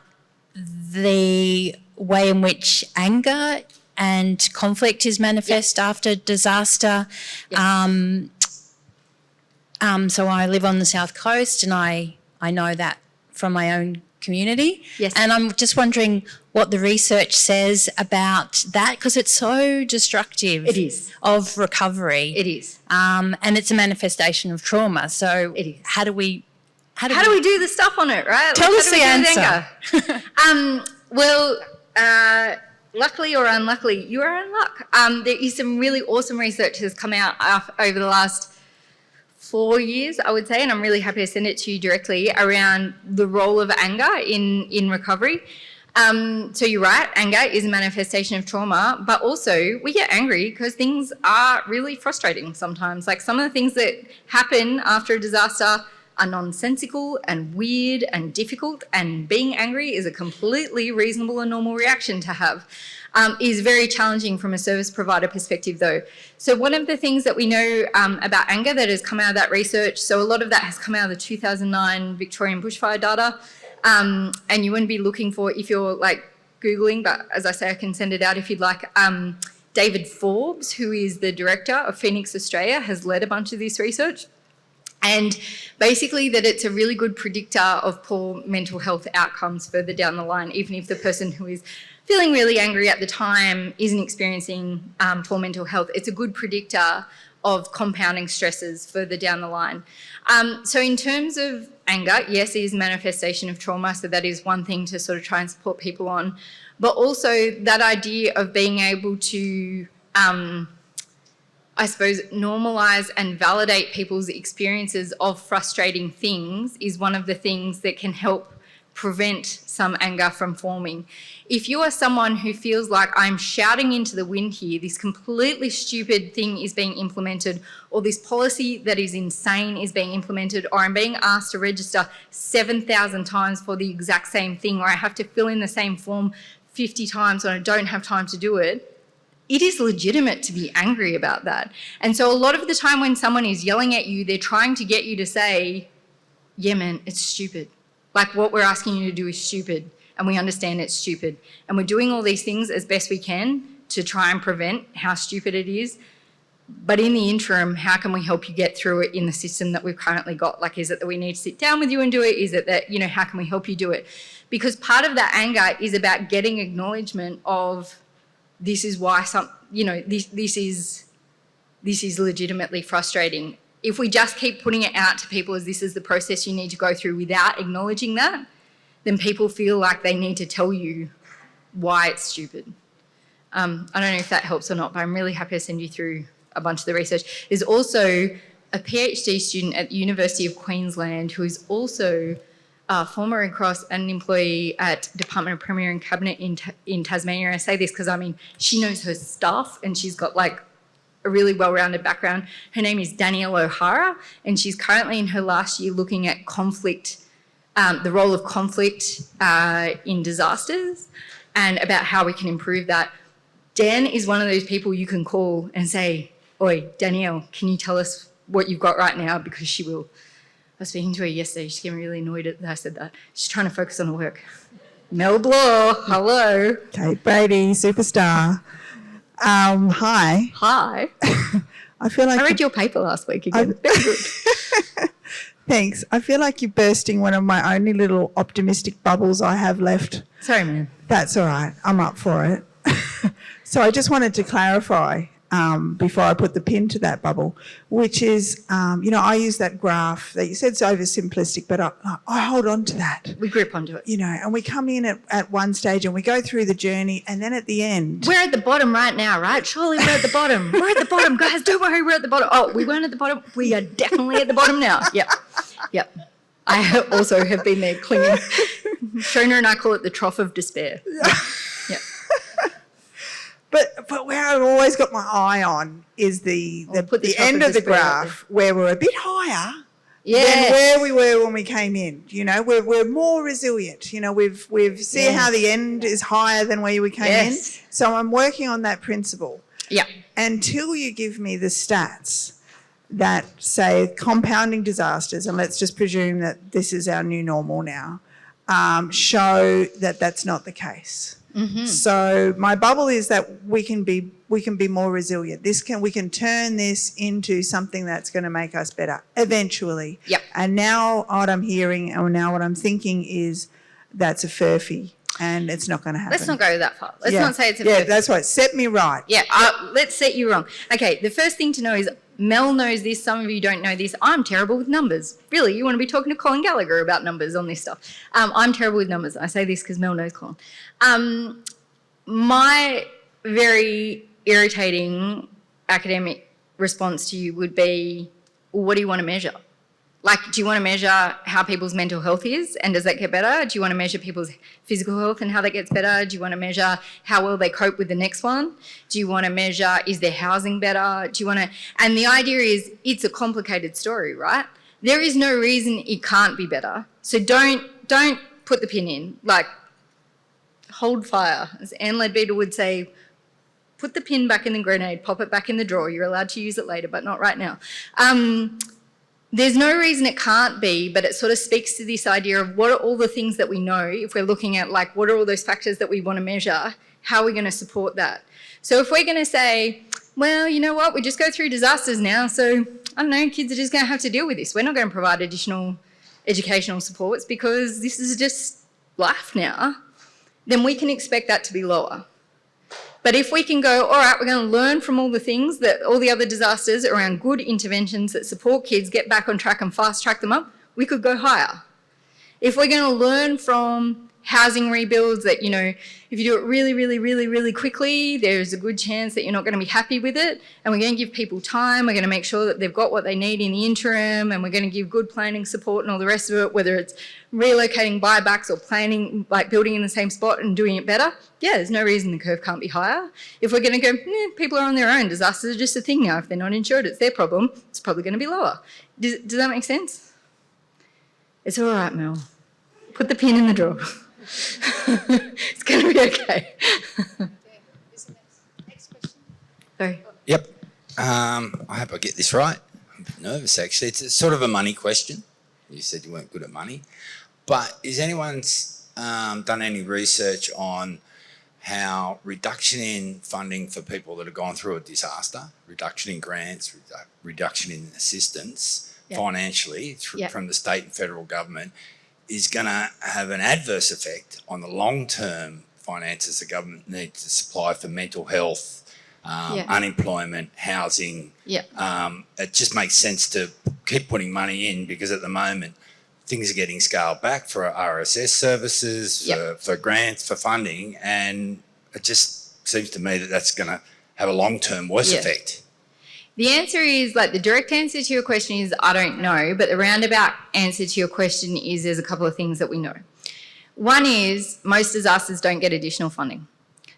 the way in which anger and conflict is manifest after disaster. Yes. So I live on the South Coast and I know that from my own community. Yes. And I'm just wondering what the research says about that, because it's so destructive. It is. Of recovery. It is. And it's a manifestation of trauma. So it is. How do we do the stuff on it, right? Tell us the answer. Luckily or unluckily, you are in luck. There is some really awesome research that has come out over the last 4 years, I would say, and I'm really happy to send it to you directly, around the role of anger in recovery. So you're right, anger is a manifestation of trauma, but also we get angry because things are really frustrating sometimes. Like some of the things that happen after a disaster are nonsensical and weird and difficult, and being angry is a completely reasonable and normal reaction to have. Is very challenging from a service provider perspective though. So one of the things that we know about anger that has come out of that research, so a lot of that has come out of the 2009 Victorian bushfire data, and you wouldn't be looking for, if you're like Googling, but as I say, I can send it out if you'd like, David Forbes, who is the director of Phoenix Australia, has led a bunch of this research. And basically that it's a really good predictor of poor mental health outcomes further down the line, even if the person who is feeling really angry at the time isn't experiencing poor mental health. It's a good predictor of compounding stresses further down the line. So in terms of anger, yes, it is a manifestation of trauma, so that is one thing to sort of try and support people on. But also that idea of being able to, I suppose, normalise and validate people's experiences of frustrating things is one of the things that can help prevent some anger from forming. If you are someone who feels like I'm shouting into the wind here, this completely stupid thing is being implemented, or this policy that is insane is being implemented, or I'm being asked to register 7,000 times for the exact same thing, or I have to fill in the same form 50 times and I don't have time to do it, it is legitimate to be angry about that. And so a lot of the time when someone is yelling at you, they're trying to get you to say, yeah, man, it's stupid. Like what we're asking you to do is stupid, and we understand it's stupid. And we're doing all these things as best we can to try and prevent how stupid it is. But in the interim, how can we help you get through it in the system that we've currently got? Like, is it that we need to sit down with you and do it? Is it that, how can we help you do it? Because part of that anger is about getting acknowledgement of this is why this is legitimately frustrating. If we just keep putting it out to people as this is the process you need to go through without acknowledging that, then people feel like they need to tell you why it's stupid. I don't know if that helps or not, but I'm really happy to send you through a bunch of the research. There's also a PhD student at the University of Queensland who is also a former Red Cross and an employee at Department of Premier and Cabinet in Tasmania. And I say this because, she knows her stuff and she's got a really well-rounded background. Her name is Danielle O'Hara, and she's currently in her last year looking at conflict, the role of conflict in disasters and about how we can improve that. Dan is one of those people you can call and say, oi, Danielle, can you tell us what you've got right now? Because she will. I was speaking to her yesterday. She's getting really annoyed that I said that. She's trying to focus on her work. Mel Bloor, hello. Kate Brady, superstar. Hi. Hi. I feel like I read your paper last week again. Very good. Thanks. I feel like you're bursting one of my only little optimistic bubbles I have left. Sorry, man. That's all right. I'm up for it. So I just wanted to clarify before I put the pin to that bubble, which is, I use that graph that you said is oversimplistic, but I hold on to that. We grip onto it. And we come in at one stage and we go through the journey, and then at the end... We're at the bottom right now, right? Surely we're at the bottom. We're at the bottom, guys. Don't worry, we're at the bottom. Oh, we weren't at the bottom. We are definitely at the bottom now. Yep. I also have been there clinging. Shona and I call it the trough of despair. Yep. But where I've always got my eye on is the end of the graph where we're a bit higher than where we were when we came in. You know, we're more resilient. You know, we've seen how the end is higher than where we came in. So I'm working on that principle. Yeah. Until you give me the stats that say compounding disasters, and let's just presume that this is our new normal now, show that that's not the case. Mm-hmm. So my bubble is that we can be more resilient. We can turn this into something that's going to make us better eventually. Yep. And now what I'm hearing, or now what I'm thinking is that's a furphy, and it's not going to happen. Let's not go that far. Let's not say it's a furphy. Yeah, that's right. Set me right. Yeah, let's set you wrong. Okay, the first thing to know is Mel knows this. Some of you don't know this. I'm terrible with numbers. Really, you want to be talking to Colin Gallagher about numbers on this stuff. I'm terrible with numbers. I say this because Mel knows Colin. My very irritating academic response to you would be, well, what do you want to measure? Like, do you want to measure how people's mental health is and does that get better? Do you want to measure people's physical health and how that gets better? Do you want to measure how well they cope with the next one? Do you want to measure, is their housing better? Do you want to, and the idea is it's a complicated story, right? There is no reason it can't be better. So don't put the pin in, like hold fire. As Anne Leadbeater would say, put the pin back in the grenade, pop it back in the drawer. You're allowed to use it later, but not right now. There's no reason it can't be, but it sort of speaks to this idea of what are all the things that we know, if we're looking at like what are all those factors that we want to measure, how are we going to support that? So if we're going to say, well, you know what, we just go through disasters now, so I don't know, kids are just going to have to deal with this. We're not going to provide additional educational supports because this is just life now, then we can expect that to be lower. But if we can go, all right, we're going to learn from all the things that all the other disasters around good interventions that support kids, get back on track and fast track them up, we could go higher. If we're going to learn from housing rebuilds that, you know, if you do it really, really, really, really quickly, there's a good chance that you're not going to be happy with it. And we're going to give people time. We're going to make sure that they've got what they need in the interim, and we're going to give good planning support and all the rest of it, whether it's relocating buybacks or planning, like building in the same spot and doing it better. Yeah, there's no reason the curve can't be higher. If we're going to go, people are on their own. Disasters are just a thing now. If they're not insured, it's their problem. It's probably going to be lower. Does that make sense? It's all right, Mel. Put the pin in the drawer. It's going to be okay. Next question. Sorry. Yep. I hope I get this right. I'm a bit nervous, actually. It's sort of a money question. You said you weren't good at money. But is anyone's done any research on how reduction in funding for people that have gone through a disaster, reduction in grants, reduction in assistance financially from the state and federal government is going to have an adverse effect on the long-term finances the government needs to supply for mental health, unemployment, housing. It just makes sense to keep putting money in because at the moment things are getting scaled back for RSS services, for grants, for funding, and it just seems to me that that's going to have a long-term worse effect. The answer is, like, the direct answer to your question is I don't know, but the roundabout answer to your question is there's a couple of things that we know. One is most disasters don't get additional funding.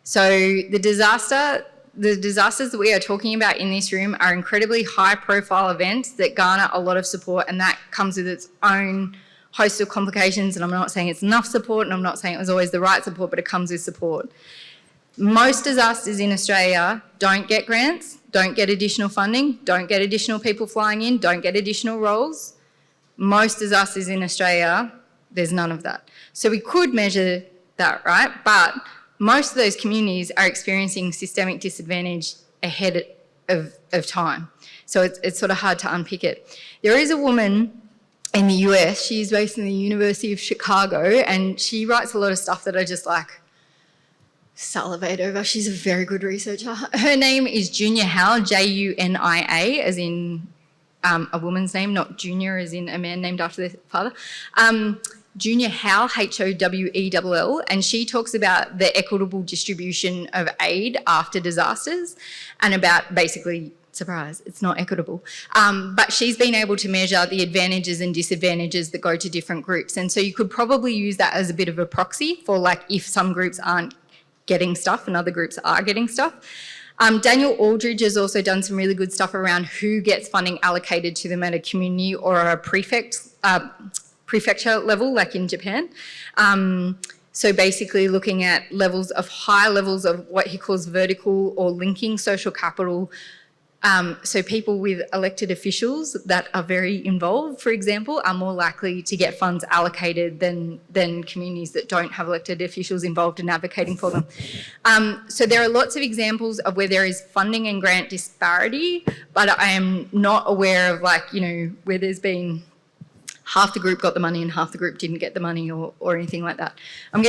So the disasters that we are talking about in this room are incredibly high-profile events that garner a lot of support, and that comes with its own host of complications, and I'm not saying it's enough support, and I'm not saying it was always the right support, but it comes with support. Most disasters in Australia don't get grants, don't get additional funding, don't get additional people flying in, don't get additional roles. Most disasters in Australia, there's none of that. So we could measure that, right? But most of those communities are experiencing systemic disadvantage ahead of time. So it's sort of hard to unpick it. There is a woman in the US, she's based in the University of Chicago, and she writes a lot of stuff that I just like salivate over. She's a very good researcher. Her name is Junia Howell, Junia, as in a woman's name, not Junior as in a man named after their father. Junia Howell, Howell, and she talks about the equitable distribution of aid after disasters and about basically, surprise, it's not equitable. But she's been able to measure the advantages and disadvantages that go to different groups. And so you could probably use that as a bit of a proxy for like if some groups aren't getting stuff and other groups are getting stuff. Daniel Aldridge has also done some really good stuff around who gets funding allocated to them at a community or a prefecture level, like in Japan. So basically looking at high levels of what he calls vertical or linking social capital. So people with elected officials that are very involved, for example, are more likely to get funds allocated than communities that don't have elected officials involved in advocating for them. So there are lots of examples of where there is funding and grant disparity, but I am not aware of where there's been half the group got the money and half the group didn't get the money or anything like that. I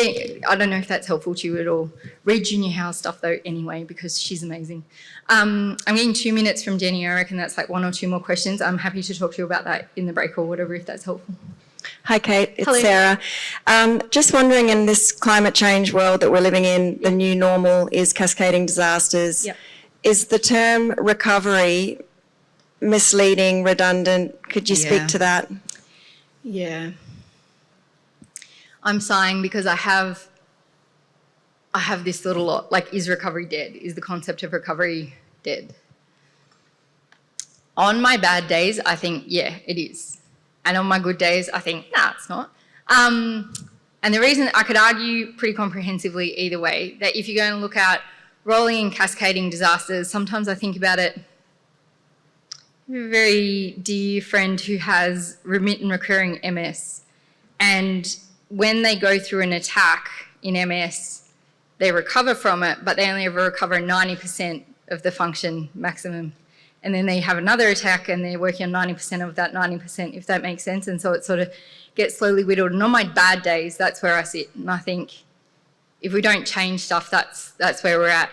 don't know if that's helpful to you at all. Read Junior House stuff though anyway, because she's amazing. I'm getting 2 minutes from Jenny. I reckon that's like 1 or 2 more questions. I'm happy to talk to you about that in the break or whatever, if that's helpful. Hi, Kate. It's Hello. Sarah. Just wondering, in this climate change world that we're living in, the new normal is cascading disasters. Yep. Is the term recovery misleading, redundant? Could you Yeah. speak to that? Yeah. I'm sighing because I have this little lot, is recovery dead? Is the concept of recovery dead? On my bad days, I think, yeah, it is. And on my good days, I think, nah, it's not. And the reason I could argue pretty comprehensively either way, that if you're going to look at rolling and cascading disasters, sometimes I think about it. I have a very dear friend who has remittent recurring MS, and when they go through an attack in MS, they recover from it, but they only ever recover 90% of the function maximum. And then they have another attack and they're working on 90% of that 90%, if that makes sense. And so it sort of gets slowly whittled. And on my bad days, that's where I sit. And I think if we don't change stuff, that's where we're at.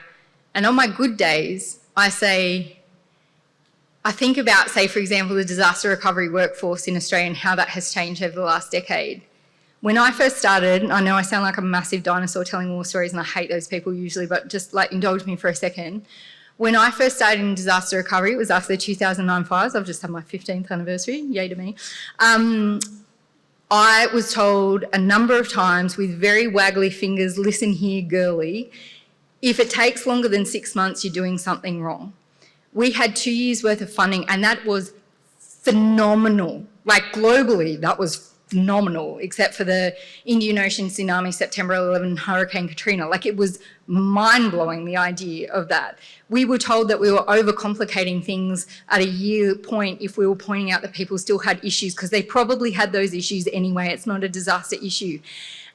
And on my good days, I think about, say, for example, the disaster recovery workforce in Australia and how that has changed over the last decade. When I first started, I know I sound like a massive dinosaur telling war stories and I hate those people usually, but just indulge me for a second. When I first started in disaster recovery, it was after the 2009 fires. I've just had my 15th anniversary, yay to me. I was told a number of times with very waggly fingers, listen here, girly, if it takes longer than 6 months, you're doing something wrong. We had 2 years worth of funding and that was phenomenal. Globally, that was phenomenal, except for the Indian Ocean tsunami, September 11, Hurricane Katrina. It was mind-blowing, the idea of that. We were told that we were overcomplicating things at a year point if we were pointing out that people still had issues, because they probably had those issues anyway. It's not a disaster issue.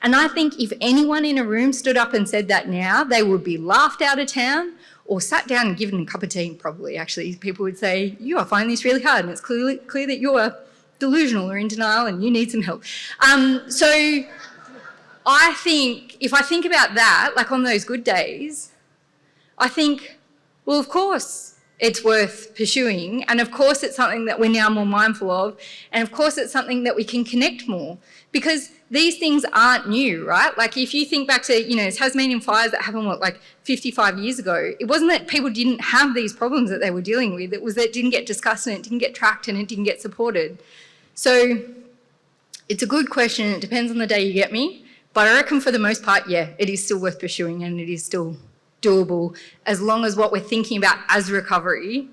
And I think if anyone in a room stood up and said that now, they would be laughed out of town or sat down and given a cup of tea, probably, actually. People would say, you are finding this really hard and it's clear that you're delusional or in denial and you need some help. So I think, if I think about that, on those good days, I think, well, of course it's worth pursuing, and of course it's something that we're now more mindful of, and of course it's something that we can connect more, because these things aren't new, right? If you think back to, Tasmanian fires that happened, 55 years ago, it wasn't that people didn't have these problems that they were dealing with, it was that it didn't get discussed and it didn't get tracked and it didn't get supported. So it's a good question, it depends on the day you get me, but I reckon for the most part, yeah, it is still worth pursuing and it is still doable, as long as what we're thinking about as recovery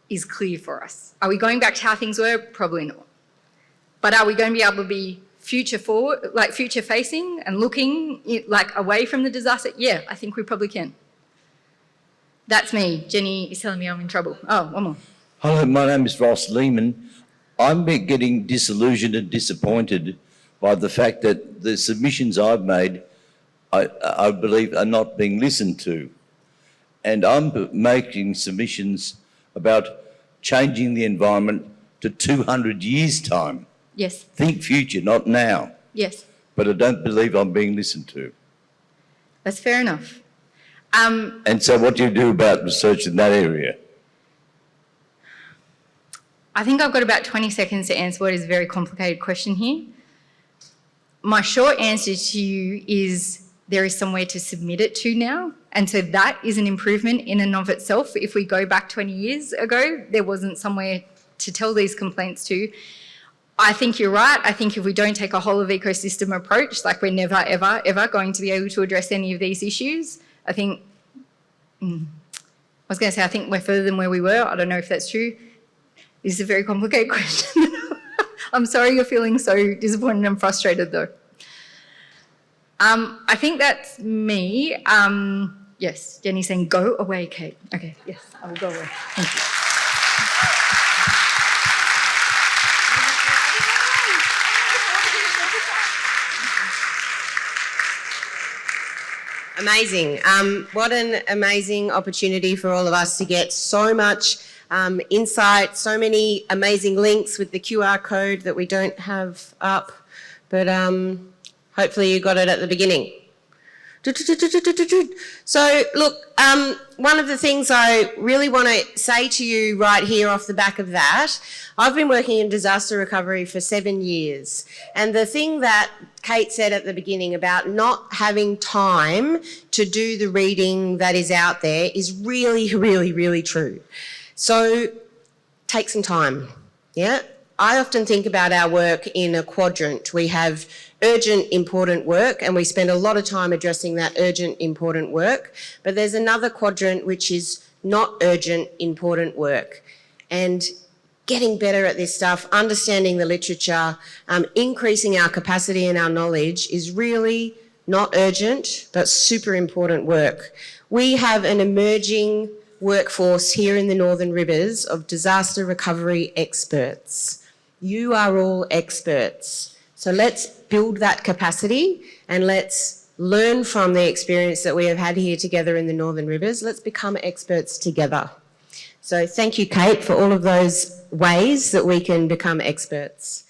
is clear for us. Are we going back to how things were? Probably not. But are we going to be able to be future forward, future facing and looking away from the disaster? Yeah, I think we probably can. That's me. Jenny is telling me I'm in trouble. Oh, one more. Hello, my name is Ross Lehman. I'm getting disillusioned and disappointed by the fact that the submissions I've made, I believe, are not being listened to. And I'm making submissions about changing the environment to 200 years' time. Yes. Think future, not now. Yes. But I don't believe I'm being listened to. That's fair enough. And so what do you do about research in that area? I think I've got about 20 seconds to answer what is a very complicated question here. My short answer to you is there is somewhere to submit it to now. And so that is an improvement in and of itself. If we go back 20 years ago, there wasn't somewhere to tell these complaints to. I think you're right. I think if we don't take a whole of ecosystem approach, we're never, ever, ever going to be able to address any of these issues. I think was going to say, I think we're further than where we were. I don't know if that's true. This is a very complicated question. I'm sorry you're feeling so disappointed and frustrated, though. I think that's me. Yes, Jenny's saying, go away, Kate. Okay, yes, I will go away. Thank you. Amazing. What an amazing opportunity for all of us to get so much insight, so many amazing links with the QR code that we don't have up, but hopefully you got it at the beginning. So look, one of the things I really want to say to you right here off the back of that, I've been working in disaster recovery for 7 years, and the thing that Kate said at the beginning about not having time to do the reading that is out there is really, really, really true. So take some time, yeah? I often think about our work in a quadrant. We have urgent, important work, and we spend a lot of time addressing that urgent, important work. But there's another quadrant which is not urgent, important work. And getting better at this stuff, understanding the literature, increasing our capacity and our knowledge is really not urgent, but super important work. We have an emerging workforce here in the Northern Rivers of disaster recovery experts. You are all experts. So let's build that capacity and let's learn from the experience that we have had here together in the Northern Rivers. Let's become experts together. So thank you, Kate, for all of those ways that we can become experts.